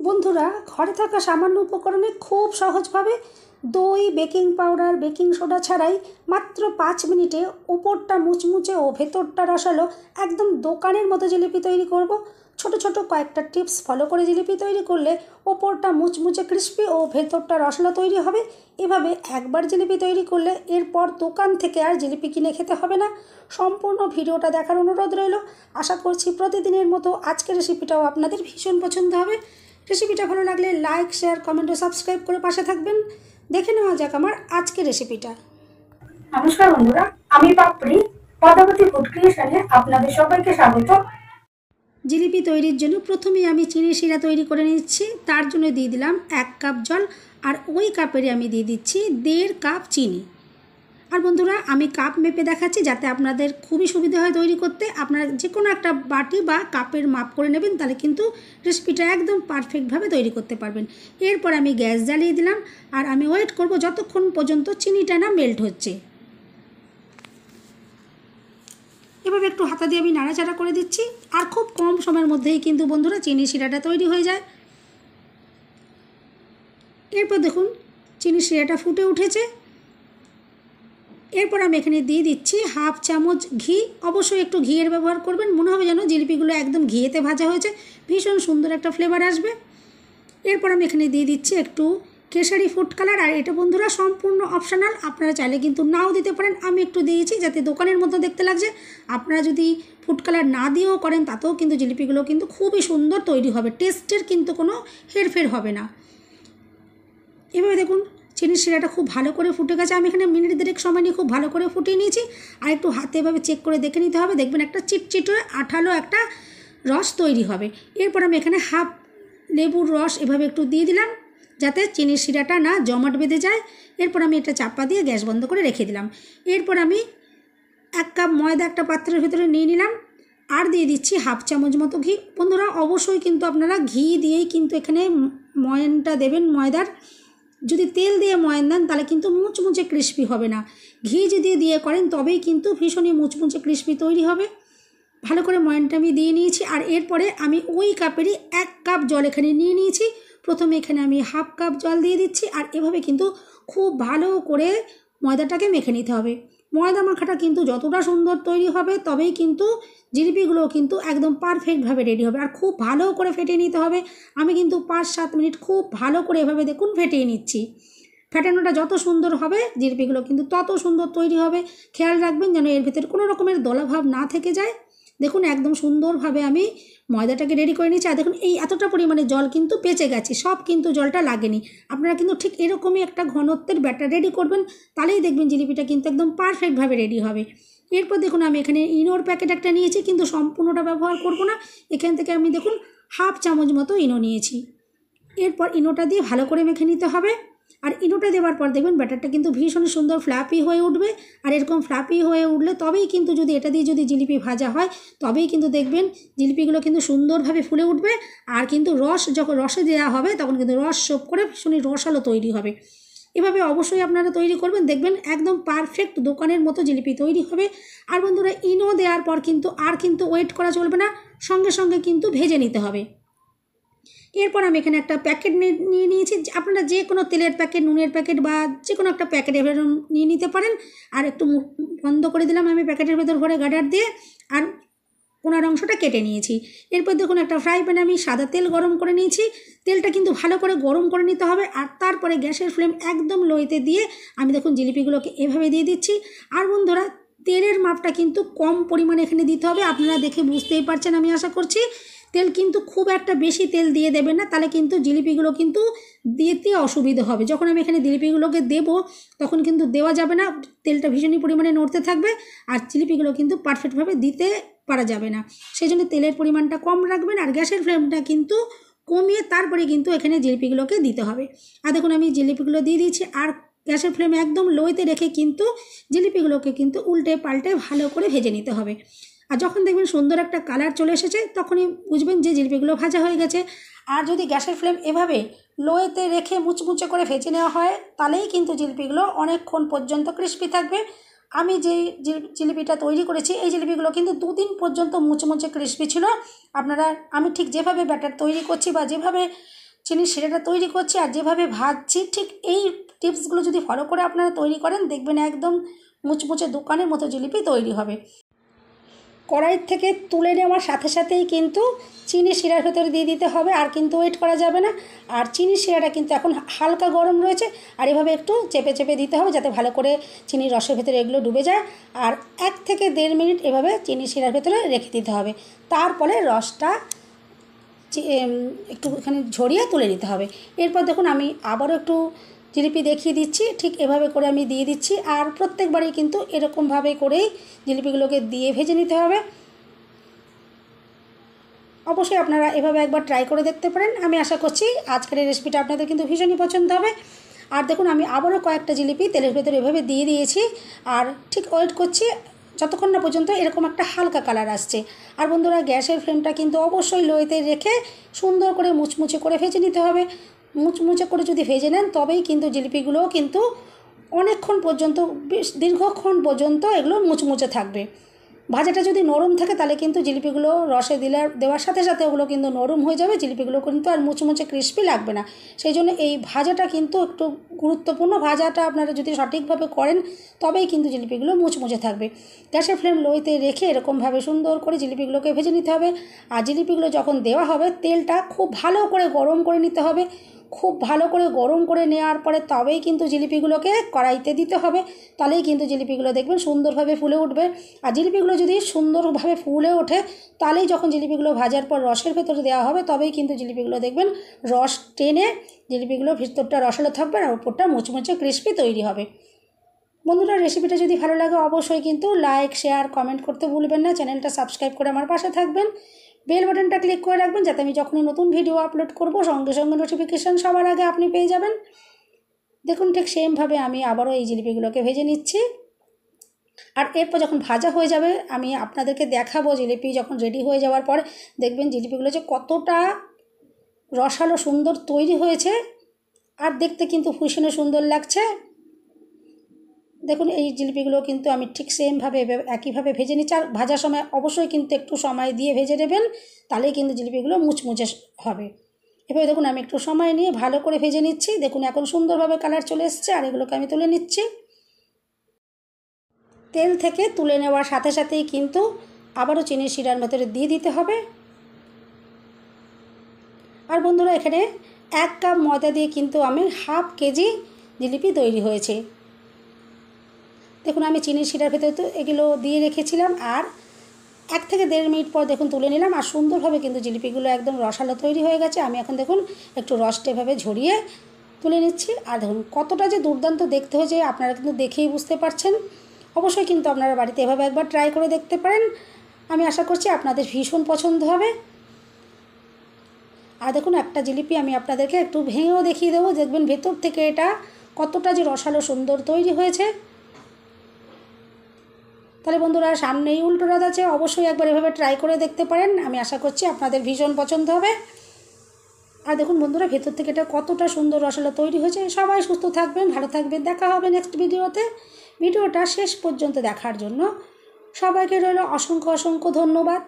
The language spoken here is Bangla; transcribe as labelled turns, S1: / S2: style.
S1: বন্ধুরা, ঘরে থাকা সামান্য উপকরণে খুব সহজভাবে দই, বেকিং পাউডার, বেকিং সোডা ছাড়াই মাত্র 5 মিনিটে উপরটা মুচমুচে ও ভেতরটা রসালো একদম দোকানের মতো জিলিপি তৈরি করব। ছোট ছোট কয়েকটা টিপস ফলো করে জিলিপি তৈরি করলে ওপরটা মুচমুচে ক্রিস্পি ও ভেতরটা রসালো তৈরি হবে। এভাবে একবার জিলিপি তৈরি করলে এরপর দোকান থেকে আর জিলিপি কিনে খেতে হবে না। সম্পূর্ণ ভিডিওটা দেখার অনুরোধ রইল। আশা করছি প্রতিদিনের মতো আজকের রেসিপিটাও আপনাদের ভীষণ পছন্দ হবে। রেসিপিটা ভালো লাগলে লাইক, শেয়ার, কমেন্ট ও সাবস্ক্রাইব করে পাশে থাকবেন। দেখে নেওয়া যাক আমার আজকের রেসিপিটা।
S2: নমস্কার বন্ধুরা, আমি পাপড়ি পদ্মাবতী ফুড ক্রিয়েশনে আপনাদের সবাইকে স্বাগত।
S1: জিলিপি তৈরির জন্য প্রথমেই আমি চিনি শিরা তৈরি করে নিচ্ছি। তার জন্য দিয়ে দিলাম 1 কাপ জল, আর ওই কাপেরই আমি দিয়ে দিচ্ছি 1.5 কাপ চিনি। আর বন্ধুরা, আমি কাপ মেপে দেখাচ্ছি যাতে আপনাদের খুবই সুবিধা হয় তৈরি করতে। আপনারা যে কোনো একটা বাটি বা কাপের মাপ করে নেবেন, তাহলে কিন্তু রেসিপিটা একদম পারফেক্টভাবে তৈরি করতে পারবেন। এরপর আমি গ্যাস জ্বালিয়ে দিলাম, আর আমি ওয়েট করব যতক্ষণ পর্যন্ত চিনিটা না মেল্ট হচ্ছে। এভাবে একটু হাতা দিয়ে আমি নাড়াচাড়া করে দিচ্ছি, আর খুব কম সময়ের মধ্যেই কিন্তু বন্ধুরা চিনি শিরাটা তৈরি হয়ে যায়। এরপর দেখুন চিনি শিরাটা ফুটে উঠেছে। এরপর আমি এখানে দিয়ে দিচ্ছি 1/2 চামচ ঘি। অবশ্যই একটু ঘিয়ের ব্যবহার করবেন, মনে হবে যেন জিলিপিগুলো একদম ঘিয়েতে ভাজা হয়েছে, ভীষণ সুন্দর একটা ফ্লেভার আসবে। এরপর আমি এখানে দিয়ে দিচ্ছি একটু কেশরি ফুড কালার, আর এটা বন্ধুরা সম্পূর্ণ অপশনাল, আপনারা চাইলে কিন্তু নাও দিতে পারেন। আমি একটু দিয়েছি যাতে দোকানের মতো দেখতে লাগছে। আপনারা যদি ফুড কালার না দিয়েও করেন তাতেও কিন্তু জিলিপিগুলো কিন্তু খুবই সুন্দর তৈরি হবে, টেস্টের কিন্তু কোনো হেরফের হবে না। এভাবে দেখুন চিনির শিরাটা খুব ভালো করে ফুটে গেছে। আমি এখানে মিনিট 2 সময় নিয়ে খুব ভালো করে ফুটিয়ে নিয়েছি। আর একটু হাতে এভাবে চেক করে দেখে নিতে হবে, দেখবেন একটা চিটচিটে আঠালো একটা রস তৈরি হবে। এরপর আমি এখানে 1/2 লেবুর রস এভাবে একটু দিয়ে দিলাম যাতে চিনির শিরাটা না জমাট বেঁধে যায়। এরপর আমি এটা চাপা দিয়ে গ্যাস বন্ধ করে রেখে দিলাম। এরপর আমি 1 কাপ ময়দা একটা পাত্রের ভিতরে নিয়ে নিলাম, আর দিয়ে দিচ্ছি 1/2 চামচ মতো ঘি। বন্ধুরা, অবশ্যই কিন্তু আপনারা ঘি দিয়েই কিন্তু এখানে ময়ানটা দেবেন ময়দার। যদি তেল দিয়ে ময়ান দেন তাহলে কিন্তু মুচমুচে ক্রিস্পি হবে না। ঘি যদি দিয়ে করেন তবেই কিন্তু ভীষণই মুচমুচে ক্রিস্পি তৈরি হবে। ভালো করে ময়ানটা আমি দিয়ে নিয়েছি, আর এরপরে আমি ওই কাপেরই 1 কাপ জল এখানে নিয়ে নিয়েছি। প্রথমে এখানে আমি 1/2 কাপ জল দিয়ে দিচ্ছি, আর এভাবে কিন্তু খুব ভালো করে ময়দাটাকে মেখে নিতে হবে। ময়দা মাখাটা কিন্তু যতটা সুন্দর তৈরি হবে তবেই কিন্তু জিলিপিগুলো কিন্তু একদম পারফেক্টভাবে রেডি হবে। আর খুব ভালো করে ফেটিয়ে নিতে হবে। আমি কিন্তু 5-7 মিনিট খুব ভালো করে এভাবে দেখুন ফেটিয়ে নিচ্ছি। ফেটানোটা যত সুন্দর হবে জিলিপিগুলো কিন্তু তত সুন্দর তৈরি হবে। খেয়াল রাখবেন যেন এর ভিতরে কোনো রকমের দলাভাব না থেকে যায়। দেখুন একদম সুন্দরভাবে আমি ময়দাটাকে রেডি করে নিচ্ছি। আর দেখুন এই এতটা পরিমাণে জল কিন্তু বেঁচে গেছে, সব কিন্তু জলটা লাগেনি। আপনারা কিন্তু ঠিক এরকমই একটা ঘনত্বের ব্যাটার রেডি করবেন, তাহলেই দেখবেন জিলিপিটা কিন্তু একদম পারফেক্টভাবে রেডি হবে। এরপর দেখুন আমি এখানে ইনোর প্যাকেট একটা নিয়েছি, কিন্তু সম্পূর্ণটা ব্যবহার করব না। এখান থেকে আমি দেখুন 1/2 চামচ মতো ইনো নিয়েছি। এরপর ইনোটা দিয়ে ভালো করে মেখে নিতে হবে। আর ইনোটা দেওয়ার পর দেখবেন ব্যাটারটা কিন্তু ভীষণ সুন্দর ফ্লাফি হয়ে উঠবে। আর এরকম ফ্লাফি হয়ে উঠলে তবেই কিন্তু যদি এটা দিয়ে যদি জিলিপি ভাজা হয় তবেই কিন্তু দেখবেন জিলিপিগুলো কিন্তু সুন্দরভাবে ফুলে উঠবে। আর কিন্তু রস যখন রসে দেওয়া হবে তখন কিন্তু রস সোপ করে ভীষণই রসালো তৈরি হবে। এভাবে অবশ্যই আপনারা তৈরি করবেন, দেখবেন একদম পারফেক্ট দোকানের মতো জিলিপি তৈরি হবে। আর বন্ধুরা, ইনো দেওয়ার পর কিন্তু আর কিন্তু ওয়েট করা চলবে না, সঙ্গে সঙ্গে কিন্তু ভেজে নিতে হবে। এরপর আমি এখানে একটা প্যাকেট নিয়ে নিয়েছি। আপনারা যে কোনো তেলের প্যাকেট, নুনের প্যাকেট বা যে কোনো একটা প্যাকেট এভাবে নিয়ে নিতে পারেন। আর একটু মুখ বন্ধ করে দিলাম আমি প্যাকেটের ভেতর ভরে গার্ডার দিয়ে, আর কোনার অংশটা কেটে নিয়েছি। এরপর দেখুন একটা ফ্রাই প্যানে আমি সাদা তেল গরম করে নিয়েছি। তেলটা কিন্তু ভালো করে গরম করে নিতে হবে। আর তারপরে গ্যাসের ফ্লেম একদম লোতে দিয়ে আমি দেখুন জিলিপিগুলোকে এভাবে দিয়ে দিচ্ছি। আর বন্ধুরা, তেলের মাপটা কিন্তু কম পরিমাণে এখানে দিতে হবে। আপনারা দেখে বুঝতেই পারছেন আমি আশা করছি। তেল কিন্তু খুব একটা বেশি তেল দিয়ে দেবেন না, তাহলে কিন্তু জিলিপিগুলো কিন্তু দিতে অসুবিধা হবে। যখন আমি এখানে জিলিপিগুলোকে দেবো তখন কিন্তু দেওয়া যাবে না, তেলটা ভীষণই পরিমাণে নড়তে থাকবে, আর জিলিপিগুলো কিন্তু পারফেক্টভাবে দিতে পারা যাবে না। সেই জন্য তেলের পরিমাণটা কম রাখবেন, আর গ্যাসের ফ্লেমটা কিন্তু কমিয়ে তারপরে কিন্তু এখানে জিলিপিগুলোকে দিতে হবে। আর দেখুন আমি জিলিপিগুলো দিয়ে দিয়েছি, আর গ্যাসের ফ্লেম একদম লোতে রেখে কিন্তু জিলিপিগুলোকে কিন্তু উল্টে পাল্টে ভালো করে ভেজে নিতে হবে। আর যখন দেখবেন সুন্দর একটা কালার চলে এসেছে তখনই বুঝবেন যে জিলিপিগুলো ভাজা হয়ে গেছে। আর যদি গ্যাসের ফ্লেম এভাবে লোতে রেখে মুচমুচে করে ভেজে নেওয়া হয় তাহলেই কিন্তু জিলিপিগুলো অনেকক্ষণ পর্যন্ত ক্রিস্পি থাকবে। আমি যেই জিলিপিটা তৈরি করেছি এই জিলিপিগুলো কিন্তু 2 দিন পর্যন্ত মুচমুচে ক্রিস্পি ছিল। আপনারা আমি ঠিক যেভাবে ব্যাটার তৈরি করছি বা যেভাবে চিনির শিরাটা তৈরি করছি আর যেভাবে ভাজছি ঠিক এই টিপসগুলো যদি ফলো করে আপনারা তৈরি করেন দেখবেন একদম মুচমুচে দোকানের মতো জিলিপি তৈরি হবে। কড়াইয়ের থেকে তুলে নেওয়ার সাথে সাথেই কিন্তু চিনি শিরার ভেতরে দিয়ে দিতে হবে, আর কিন্তু ওয়েট করা যাবে না। আর চিনির শিরাটা কিন্তু এখন হালকা গরম রয়েছে, আর এভাবে একটু চেপে চেপে দিতে হবে যাতে ভালো করে চিনির রসের ভেতরে এগুলো ডুবে যায়। আর 1 থেকে 1.5 মিনিট এভাবে চিনি শিরার ভেতরে রেখে দিতে হবে। তারপরে রসটা একটু এখানে ঝরিয়ে তুলে নিতে হবে। এরপর দেখুন আমি আবারও একটু জিলিপি দেখিয়ে দিচ্ছি, ঠিক এভাবে করে আমি দিয়ে দিচ্ছি। আর প্রত্যেকবারই কিন্তু এরকমভাবে করেই জিলিপিগুলোকে দিয়ে ভেজে নিতে হবে। অবশ্যই আপনারা এভাবে একবার ট্রাই করে দেখতে পারেন। আমি আশা করছি আজকের এই রেসিপিটা আপনাদের কিন্তু ভীষণই পছন্দ হবে। আর দেখুন আমি আবারও কয়েকটা জিলিপি তেলের ভেতরে এভাবে দিয়ে দিয়েছি, আর ঠিক ওয়েট করছি যতক্ষণ না পর্যন্ত এরকম একটা হালকা কালার আসছে। আর বন্ধুরা গ্যাসের ফ্লেমটা কিন্তু অবশ্যই লোতে রেখে সুন্দর করে মুচমুচে করে ভেজে নিতে হবে। মুচমুচে করে যদি ভেজে নেন তবেই কিন্তু জিলিপিগুলোও কিন্তু অনেকক্ষণ পর্যন্ত, বেশ দীর্ঘক্ষণ পর্যন্ত এগুলো মুচমুচে থাকবে। ভাজাটা যদি নরম থাকে তাহলে কিন্তু জিলিপিগুলো রসে দেওয়ার সাথে সাথে ওগুলো কিন্তু নরম হয়ে যাবে, জিলিপিগুলো কিন্তু আর মুচমুচে ক্রিস্পি লাগবে না। সেই জন্য এই ভাজাটা কিন্তু একটু গুরুত্বপূর্ণ। ভাজাটা আপনারা যদি সঠিকভাবে করেন তবেই কিন্তু জিলিপিগুলো মুচমুচে থাকবে। গ্যাসের ফ্লেম লোতে রেখে এরকমভাবে সুন্দর করে জিলিপিগুলোকে ভেজে নিতে হবে। আর জিলিপিগুলো যখন দেওয়া হবে তেলটা খুব ভালো করে গরম করে নিতে হবে। খুব ভালো করে গরম করে নেওয়ার পরে তবেই কিন্তু জিলিপিগুলোকে কড়াইতে দিতে হবে, তাহলেই কিন্তু জিলিপিগুলো দেখবেন সুন্দরভাবে ফুলে উঠবে। আর জিলিপিগুলো যদি সুন্দরভাবে ফুলে ওঠে তাহলেই যখন জিলিপিগুলো ভাজার পর রসের ভেতরে দেওয়া হবে তবেই কিন্তু জিলিপিগুলো দেখবেন রস টেনে জিলিপিগুলো ভিতরটা রসালো থাকবে আর উপরটা মুচমুচে ক্রিস্পি তৈরি হবে। বন্ধুরা রেসিপিটা যদি ভালো লাগে অবশ্যই কিন্তু লাইক, শেয়ার, কমেন্ট করতে ভুলবেন না। চ্যানেলটা সাবস্ক্রাইব করে আমার পাশে থাকবেন। বেল বাটনটা ক্লিক করে রাখবেন যাতে আমি যখনই নতুন ভিডিও আপলোড করব সঙ্গে সঙ্গে নোটিফিকেশান সবার আগে আপনি পেয়ে যাবেন। দেখুন ঠিক সেমভাবে আমি আবারও এই জিলিপিগুলোকে ভেজে নিচ্ছি। আর এরপর যখন ভাজা হয়ে যাবে আমি আপনাদেরকে দেখাবো জিলিপি যখন রেডি হয়ে যাওয়ার পর দেখবেন জিলিপিগুলো যে কতটা রসালো সুন্দর তৈরি হয়েছে, আর দেখতে কিন্তু ভীষণ সুন্দর লাগছে। দেখুন এই জিলিপিগুলো কিন্তু আমি ঠিক সেমভাবে একইভাবে ভেজে নিচ্ছি। আর ভাজার সময় অবশ্যই কিন্তু একটু সময় দিয়ে ভেজে নেবেন, তাহলেই কিন্তু জিলিপিগুলো মুচমুচে হবে। এভাবে দেখুন আমি একটু সময় নিয়ে ভালো করে ভেজে নিচ্ছি। দেখুন এখন সুন্দরভাবে কালার চলে এসছে, আর এগুলোকে আমি তুলে নিচ্ছি। তেল থেকে তুলে নেওয়ার সাথে সাথেই কিন্তু আবারও চিনির শিরার ভেতরে দিয়ে দিতে হবে। আর বন্ধুরা এখানে 1 কাপ ময়দা দিয়ে কিন্তু আমি 1/2 কেজি জিলিপি তৈরি হয়েছে। দেখুন আমি চিনির শিরার ভেতরে তো এগুলো দিয়ে রেখেছিলাম, আর 1 থেকে 1.5 মিনিট পর দেখুন তুলে নিলাম, আর সুন্দরভাবে কিন্তু জিলিপিগুলো একদম রসালো তৈরি হয়ে গেছে। আমি এখন দেখুন একটু রসটা এভাবে ঝরিয়ে তুলে নিচ্ছি। আর দেখুন কতটা যে দুর্দান্ত দেখতে হয়েছে আপনারা কিন্তু দেখেই বুঝতে পারছেন। অবশ্যই কিন্তু আপনারা বাড়িতে এভাবে একবার ট্রাই করে দেখতে পারেন। আমি আশা করছি আপনাদের ভীষণ পছন্দ হবে। আর দেখুন একটা জিলিপি আমি আপনাদেরকে একটু ভেঙেও দেখিয়ে দেবো, দেখবেন ভেতর থেকে এটা কতটা যে রসালো সুন্দর তৈরি হয়েছে। তাহলে বন্ধুরা সামনেই উল্টো রথ আছে, অবশ্যই একবার এভাবে ট্রাই করে দেখতে পারেন। আমি আশা করছি আপনাদের ভীষণ পছন্দ হবে। আর দেখুন বন্ধুরা ভেতর থেকে এটা কতটা সুন্দর রসালো তৈরি হয়েছে। সবাই সুস্থ থাকবেন, ভালো থাকবেন। দেখা হবে নেক্সট ভিডিওতে। ভিডিওটা শেষ পর্যন্ত দেখার জন্য সবাইকে রইল অসংখ্য অসংখ্য ধন্যবাদ।